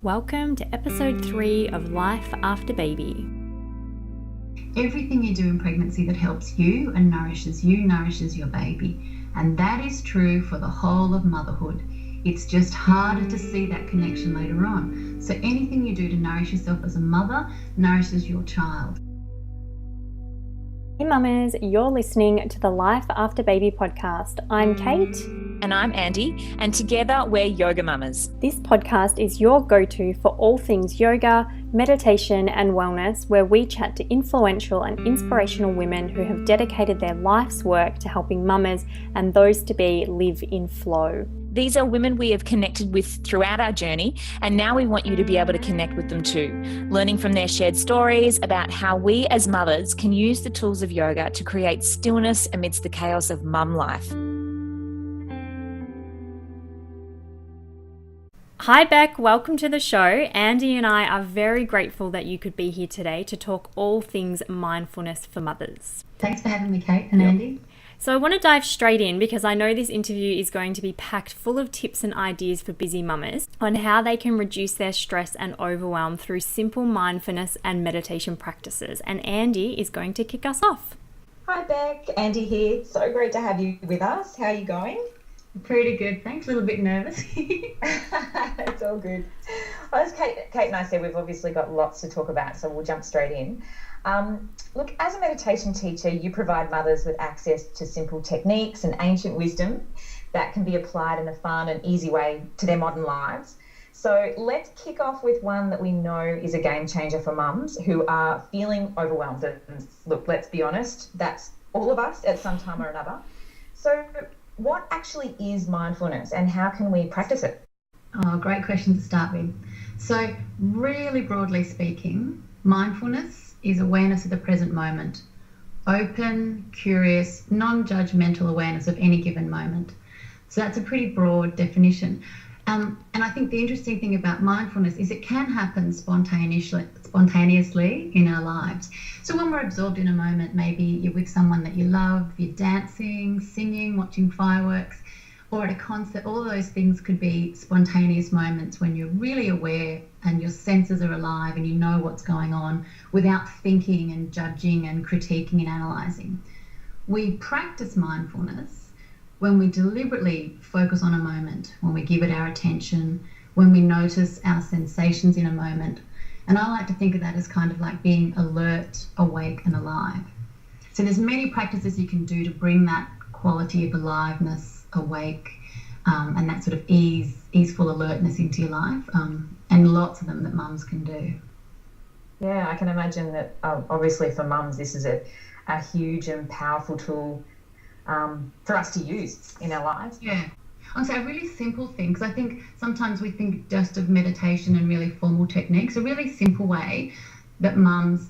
Welcome to episode 3 of Life After Baby. Everything you do in pregnancy that helps you and nourishes your baby. And that is true for the whole of motherhood. It's just harder to see that connection later on. So anything you do to nourish yourself as a mother nourishes your child. Hey mamas, you're listening to the Life After Baby podcast. I'm Kate. And I'm Andy, and together we're Yoga Mamas. This podcast is your go-to for all things yoga, meditation and wellness, where we chat to influential and inspirational women who have dedicated their life's work to helping mamas and those to be live in flow. These are women we have connected with throughout our journey, and now we want you to be able to connect with them too, learning from their shared stories about how we as mothers can use the tools of yoga to create stillness amidst the chaos of mum life. Hi Beck, welcome to the show. Andy and I are very grateful that you could be here today to talk all things mindfulness for mothers. Thanks for having me, Kate and Andy. So I want to dive straight in because I know this interview is going to be packed full of tips and ideas for busy mamas on how they can reduce their stress and overwhelm through simple mindfulness and meditation practices. And Andy is going to kick us off. Hi Beck, Andy here. So great to have you with us. How are you going? Pretty good, thanks. A little bit nervous. It's all good. Well, as Kate and I said, we've obviously got lots to talk about, so we'll jump straight in. Look, as a meditation teacher, you provide mothers with access to simple techniques and ancient wisdom that can be applied in a fun and easy way to their modern lives. So let's kick off with one that we know is a game changer for mums who are feeling overwhelmed. And look, let's be honest, that's all of us at some time or another. So what actually is mindfulness and how can we practice it? Oh, great question to start with. So really broadly speaking, mindfulness is awareness of the present moment. Open, curious, non-judgmental awareness of any given moment. So that's a pretty broad definition. And I think the interesting thing about mindfulness is it can happen spontaneously in our lives. So when we're absorbed in a moment, maybe you're with someone that you love, you're dancing, singing, watching fireworks, or at a concert, all those things could be spontaneous moments when you're really aware and your senses are alive and you know what's going on without thinking and judging and critiquing and analysing. We practice mindfulness when we deliberately focus on a moment, when we give it our attention, when we notice our sensations in a moment. And I like to think of that as kind of like being alert, awake and alive. So there's many practices you can do to bring that quality of aliveness, awake, and that sort of easeful alertness into your life, and lots of them that mums can do. Yeah, I can imagine that obviously for mums this is a huge and powerful tool for us to use in our lives. Yeah. I'll say a really simple thing, because I think sometimes we think just of meditation and really formal techniques. A really simple way that mums